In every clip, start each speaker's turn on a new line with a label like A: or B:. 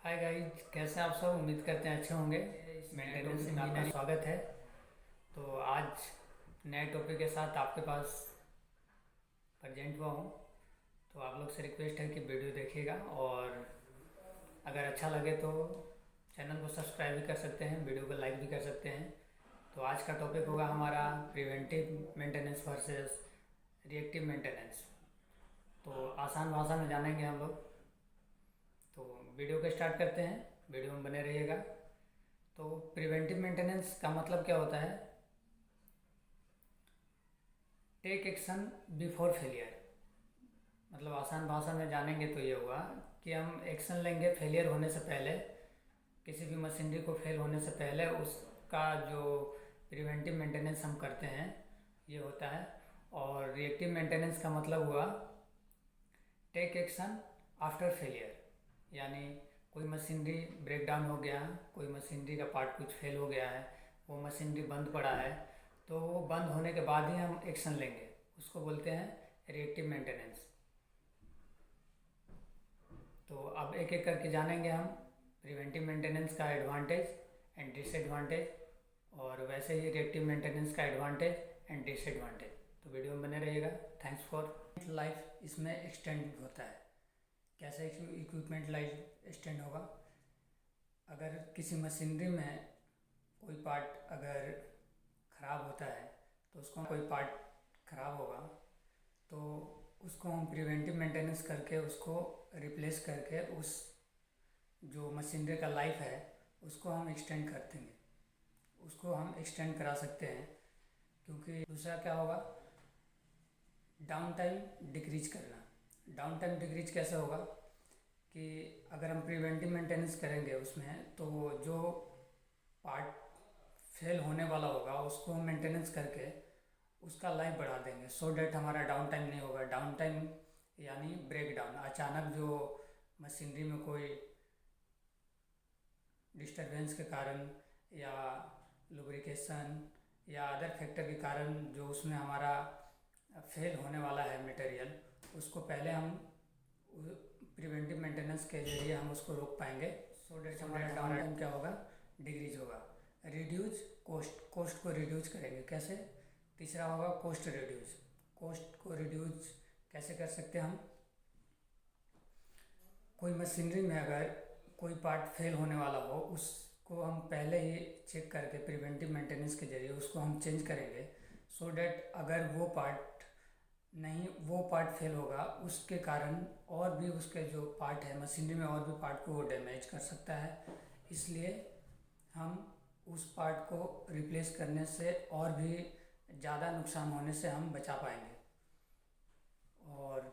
A: Hi guys, कैसे हैं आप सब। उम्मीद करते हैं अच्छे होंगे। इस मेंटेनेंस में आपका स्वागत है। तो आज नए टॉपिक के साथ आपके पास प्रेजेंट हुआ हूँ। तो आप लोग से रिक्वेस्ट है कि वीडियो देखिएगा, और अगर अच्छा लगे तो चैनल को सब्सक्राइब भी कर सकते हैं, वीडियो को लाइक भी कर सकते हैं। तो आज का टॉपिक होगा हमारा preventive maintenance versus reactive maintenance. तो आसान भाषा में जानेंगे हम लोग। तो वीडियो को स्टार्ट करते हैं, वीडियो में बने रहिएगा। तो प्रिवेंटिव मेंटेनेंस का मतलब क्या होता है? Take action before failure. मतलब आसान भाषा में जानेंगे तो ये होगा कि हम एक्शन लेंगे फेलियर होने से पहले, किसी भी मशीनरी को फेल होने से पहले उसका जो प्रिवेंटिव मेंटेनेंस हम करते हैं ये होता है। और रिएक्टिव मेंटेनेंस का मतलब हुआ टेक एक्शन आफ्टर फेलियर। यानी कोई मशीनरी ब्रेक डाउन हो गया, कोई मशीनरी का पार्ट कुछ फेल हो गया है, वो मशीनरी बंद पड़ा है, तो वो बंद होने के बाद ही हम एक्शन लेंगे, उसको बोलते हैं रिएक्टिव मेंटेनेंस। तो अब एक एक करके जानेंगे हम प्रिवेंटिव मेंटेनेंस का एडवांटेज एंड डिसएडवांटेज, और वैसे ही रिएक्टिव मेंटेनेंस का एडवांटेज एंड डिसएडवांटेज। तो वीडियो में बने रहिएगा। थैंक्स फॉर लाइफ इसमें एक्सटेंड होता है। कैसे इक्विपमेंट लाइफ एक्सटेंड होगा? अगर किसी मशीनरी में कोई पार्ट अगर ख़राब होता है, तो उसको कोई पार्ट ख़राब होगा तो उसको हम प्रिवेंटिव मेंटेनेंस करके उसको रिप्लेस करके उस जो मशीनरी का लाइफ है उसको हम एक्सटेंड कर देंगे, उसको हम एक्सटेंड करा सकते हैं। क्योंकि दूसरा क्या होगा, डाउन टाइम डिक्रीज करना। डाउन टाइम डिक्रीज कैसे होगा कि अगर हम प्रिवेंटिव मेंटेनेंस करेंगे उसमें, तो जो पार्ट फेल होने वाला होगा उसको हम मेंटेनेंस करके उसका लाइफ बढ़ा देंगे, सो डैट हमारा डाउन टाइम नहीं होगा। डाउन टाइम यानी ब्रेक डाउन, अचानक जो मशीनरी में कोई डिस्टरबेंस के कारण या लुब्रिकेशन या अदर फैक्टर के कारण जो उसमें हमारा फेल होने वाला है मटेरियल, उसको पहले हम प्रिवेंटिव मेंटेनेंस के जरिए हम उसको रोक पाएंगे। सो डैट हमारा डाउन टाइम क्या होगा, डिक्रीज होगा। रिड्यूस कॉस्ट, कॉस्ट को रिड्यूस करेंगे कैसे? तीसरा होगा कॉस्ट रिड्यूस। कॉस्ट को रिड्यूस कैसे कर सकते हैं हम? कोई मशीनरी में अगर कोई पार्ट फेल होने वाला हो, उसको हम पहले ही चेक करके प्रिवेंटिव मेंटेनेंस के जरिए उसको हम चेंज करेंगे, सो डैट अगर वो पार्ट फेल होगा उसके कारण और भी उसके जो पार्ट है मशीनरी में और भी पार्ट को वो डैमेज कर सकता है। इसलिए हम उस पार्ट को रिप्लेस करने से और भी ज़्यादा नुकसान होने से हम बचा पाएंगे। और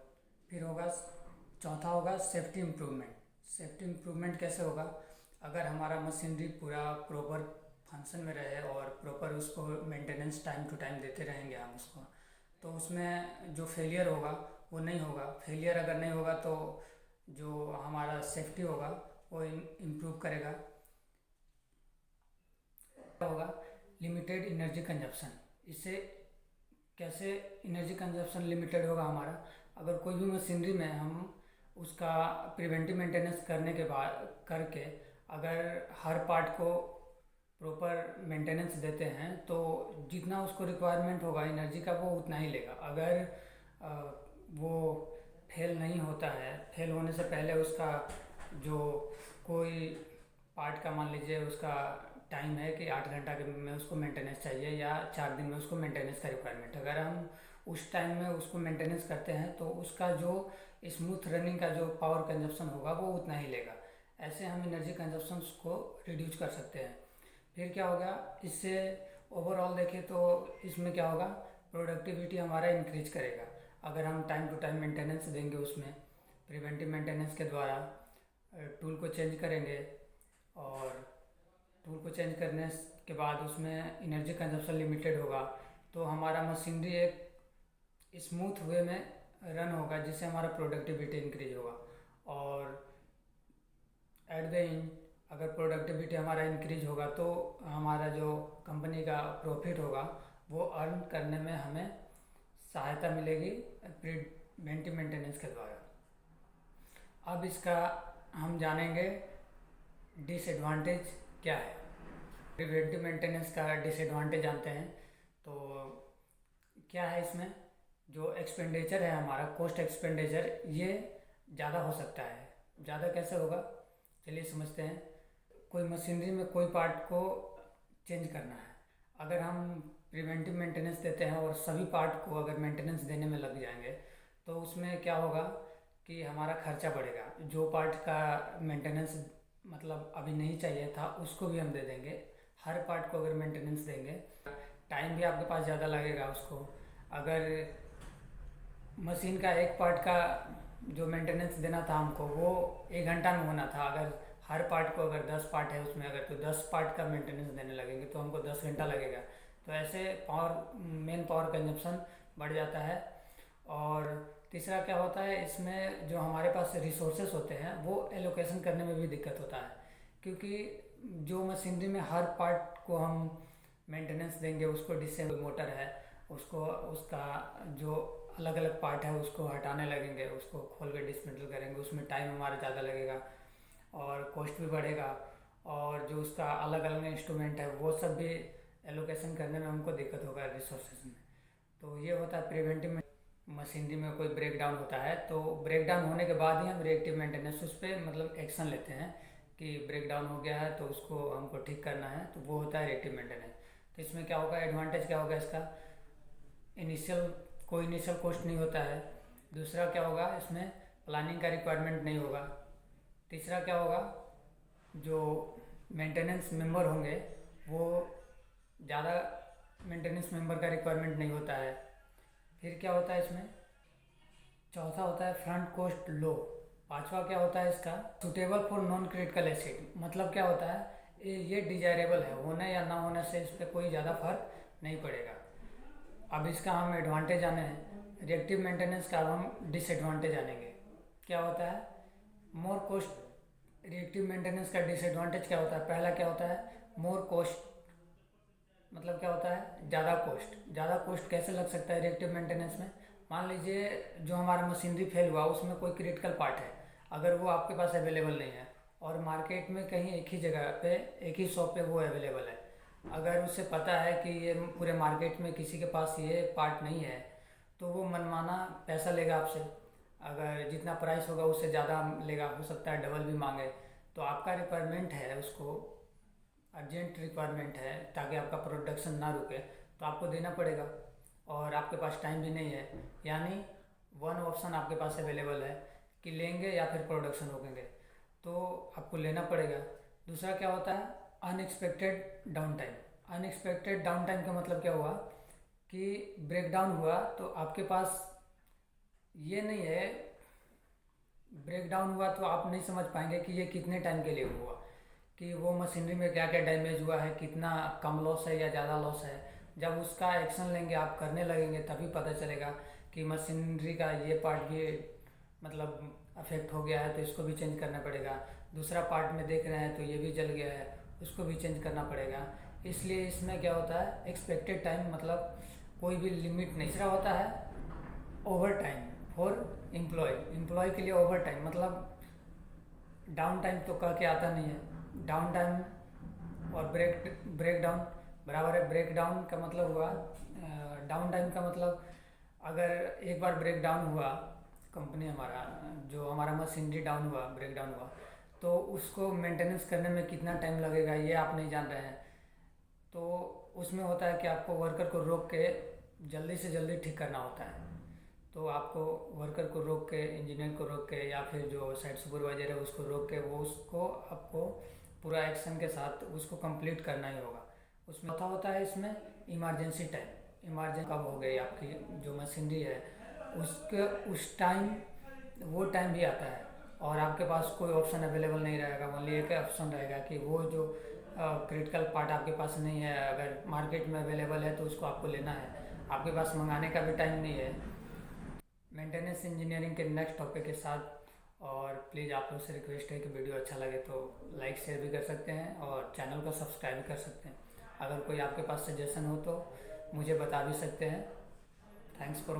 A: फिर होगा चौथा होगा सेफ्टी इम्प्रूवमेंट। सेफ्टी इम्प्रूवमेंट कैसे होगा? अगर हमारा मशीनरी पूरा प्रॉपर फंक्शन में रहे और प्रॉपर उसको मेंटेनेंस टाइम टू टाइम देते रहेंगे हम उसको, तो उसमें जो फेलियर होगा वो नहीं होगा। फेलियर अगर नहीं होगा तो जो हमारा सेफ्टी होगा वो इम्प्रूव करेगा। होगा लिमिटेड एनर्जी कंजप्शन। इससे कैसे एनर्जी कंजप्शन लिमिटेड होगा हमारा? अगर कोई भी मशीनरी में हम उसका प्रिवेंटिव मेंटेनेंस करने के बाद करके अगर हर पार्ट को प्रॉपर मेंटेनेंस देते हैं, तो जितना उसको रिक्वायरमेंट होगा एनर्जी का वो उतना ही लेगा। अगर वो फेल नहीं होता है, फेल होने से पहले उसका जो कोई पार्ट का मान लीजिए उसका टाइम है कि 8 घंटा के में उसको मेंटेनेंस चाहिए या 4 दिन में उसको मेंटेनेंस का रिक्वायरमेंट, अगर हम उस टाइम में उसको मेंटेनेंस करते हैं तो उसका जो स्मूथ रनिंग का जो पावर कंजप्शन होगा वो उतना ही लेगा। ऐसे हम एनर्जी कंजप्शन को रिड्यूस कर सकते हैं। फिर क्या होगा, इससे ओवरऑल देखें तो इसमें क्या होगा, प्रोडक्टिविटी हमारा इंक्रीज करेगा। अगर हम टाइम टू टाइम मेंटेनेंस देंगे उसमें, प्रिवेंटिव मेंटेनेंस के द्वारा टूल को चेंज करेंगे, और टूल को चेंज करने के बाद उसमें एनर्जी कंजप्शन लिमिटेड होगा, तो हमारा मशीनरी एक स्मूथ वे में रन होगा, जिससे हमारा प्रोडक्टिविटी इंक्रीज होगा। और एट द एंड अगर प्रोडक्टिविटी हमारा इंक्रीज होगा तो हमारा जो कंपनी का प्रॉफिट होगा वो अर्न करने में हमें सहायता मिलेगी प्रिवेंटिव मेंटेनेंस के द्वारा। अब इसका हम जानेंगे डिसएडवांटेज क्या है। प्रिवेंटिव मेंटेनेंस का डिसएडवांटेज जानते हैं। तो क्या है इसमें, जो एक्सपेंडिचर है हमारा, कॉस्ट एक्सपेंडिचर, ये ज़्यादा हो सकता है। ज़्यादा कैसे होगा, चलिए समझते हैं। कोई मशीनरी में कोई पार्ट को चेंज करना है, अगर हम प्रिवेंटिव मेंटेनेंस देते हैं और सभी पार्ट को अगर मेंटेनेंस देने में लग जाएंगे तो उसमें क्या होगा कि हमारा खर्चा बढ़ेगा। जो पार्ट का मेंटेनेंस मतलब अभी नहीं चाहिए था उसको भी हम दे देंगे। हर पार्ट को अगर मेंटेनेंस देंगे, टाइम भी आपके पास ज़्यादा लगेगा उसको। अगर मशीन का एक पार्ट का जो मेंटेनेंस देना था हमको वो 1 घंटा में होना था, अगर हर पार्ट को अगर 10 पार्ट है उसमें, अगर तो 10 पार्ट का मेंटेनेंस देने लगेंगे तो हमको 10 घंटा लगेगा। तो ऐसे मेन पावर कंजप्शन बढ़ जाता है। और तीसरा क्या होता है, इसमें जो हमारे पास रिसोर्सेस होते हैं वो एलोकेशन करने में भी दिक्कत होता है, क्योंकि जो मशीनरी में हर पार्ट को हम मेंटेनेंस देंगे, उसको डिसेबल मोटर है उसको, उसका जो अलग अलग पार्ट है उसको हटाने लगेंगे, उसको खोल के डिसमेंटल करेंगे, उसमें टाइम हमारा ज़्यादा लगेगा और कॉस्ट भी बढ़ेगा। और जो उसका अलग अलग इंस्ट्रूमेंट है वो सब भी एलोकेशन करने में हमको दिक्कत होगा रिसोर्सेज में। तो ये होता है प्रिवेंटिव। मशीनरी में कोई ब्रेक डाउन होता है तो ब्रेक डाउन होने के बाद ही हम रिएक्टिव मेंटेनेंस उस पर मतलब एक्शन लेते हैं कि ब्रेक डाउन हो गया है तो उसको हमको ठीक करना है, तो वो होता है रिएक्टिव मेंटेनेंस। तो इसमें क्या होगा, एडवांटेज क्या होगा इसका, कोई इनिशियल कॉस्ट नहीं होता है। दूसरा क्या होगा, इसमें प्लानिंग का रिक्वायरमेंट नहीं होगा। तीसरा क्या होगा, जो मेंटेनेंस मेंबर होंगे वो ज़्यादा मेंटेनेंस मेंबर का रिक्वायरमेंट नहीं होता है। फिर क्या होता है इसमें, चौथा होता है फ्रंट कॉस्ट लो। पांचवा क्या होता है इसका, suitable for non critical acid. मतलब क्या होता है, ये डिजायरेबल है, होने या ना होने से इस पर कोई ज़्यादा फर्क नहीं पड़ेगा। अब इसका हम एडवांटेज आने हैं, रिएक्टिव मेंटेनेंस का अब हम डिसएडवांटेज आनेंगे। क्या होता है, मोर कॉस्ट। रिएक्टिव मेंटेनेंस का डिसएडवांटेज क्या होता है, पहला क्या होता है, मोर कॉस्ट। मतलब क्या होता है, ज़्यादा कॉस्ट। ज़्यादा कॉस्ट कैसे लग सकता है रिएक्टिव मेंटेनेंस में, मान लीजिए जो हमारा मशीनरी फेल हुआ उसमें कोई क्रिटिकल पार्ट है, अगर वो आपके पास अवेलेबल नहीं है और मार्केट में कहीं एक ही जगह पे, एक ही शॉप पे वो अवेलेबल है, अगर उसे पता है कि ये पूरे मार्केट में किसी के पास ये पार्ट नहीं है, तो वो मनमाना पैसा लेगा आपसे। अगर जितना प्राइस होगा उससे ज़्यादा लेगा, हो सकता है डबल भी मांगे। तो आपका रिक्वायरमेंट है, उसको अर्जेंट रिक्वायरमेंट है ताकि आपका प्रोडक्शन ना रुके, तो आपको देना पड़ेगा। और आपके पास टाइम भी नहीं है, यानी वन ऑप्शन आपके पास अवेलेबल है कि लेंगे या फिर प्रोडक्शन रोकेंगे, तो आपको लेना पड़ेगा। दूसरा क्या होता है, unexpected down time. Unexpected down time का मतलब क्या हुआ कि ब्रेक डाउन हुआ तो आपके पास ये नहीं है, ब्रेक डाउन हुआ तो आप नहीं समझ पाएंगे कि ये कितने टाइम के लिए हुआ, कि वो मशीनरी में क्या क्या डैमेज हुआ है, कितना कम लॉस है या ज़्यादा लॉस है। जब उसका एक्शन लेंगे, आप करने लगेंगे, तभी पता चलेगा कि मशीनरी का ये पार्ट भी मतलब अफेक्ट हो गया है तो इसको भी चेंज करना पड़ेगा। दूसरा पार्ट में देख रहे हैं तो ये भी जल गया है, उसको भी चेंज करना पड़ेगा। इसलिए इसमें क्या होता है, एक्सपेक्टेड टाइम मतलब कोई भी लिमिट नहीं। तीसरा होता है ओवर टाइम फॉर एम्प्लॉय के लिए ओवर टाइम मतलब डाउन टाइम तो कह के आता नहीं है। डाउन टाइम और ब्रेक डाउन बराबर है। ब्रेक डाउन का मतलब हुआ, डाउन टाइम का मतलब अगर एक बार ब्रेक डाउन हुआ, कंपनी हमारा जो हमारा मशीनरी डाउन हुआ, ब्रेक डाउन हुआ, तो उसको मेंटेनेंस करने में कितना टाइम लगेगा ये आप नहीं जान रहे हैं। तो उसमें होता है कि आपको वर्कर को रोक के जल्दी से जल्दी ठीक करना होता है। तो आपको वर्कर को रोक के, इंजीनियर को रोक के या फिर जो साइट सुपरवाइजर है उसको रोक के वो उसको आपको पूरा एक्शन के साथ उसको कंप्लीट करना ही होगा। उसमें होता है इसमें इमरजेंसी टाइम। इमरजेंसी कब हो गई आपकी जो मशीनरी है उसके उस टाइम, वो टाइम भी आता है और आपके पास कोई ऑप्शन अवेलेबल नहीं रहेगा। ओनली एक ऑप्शन रहेगा कि वो जो क्रिटिकल पार्ट आपके पास नहीं है, अगर मार्केट में अवेलेबल है तो उसको आपको लेना है, आपके पास मंगाने का भी टाइम नहीं है। मेंटेनेंस इंजीनियरिंग के नेक्स्ट टॉपिक के साथ, और प्लीज़ आप लोग से रिक्वेस्ट है कि वीडियो अच्छा लगे तो लाइक शेयर भी कर सकते हैं और चैनल को सब्सक्राइब भी कर सकते हैं। अगर कोई आपके पास सजेशन हो तो मुझे बता भी सकते हैं। Thanks for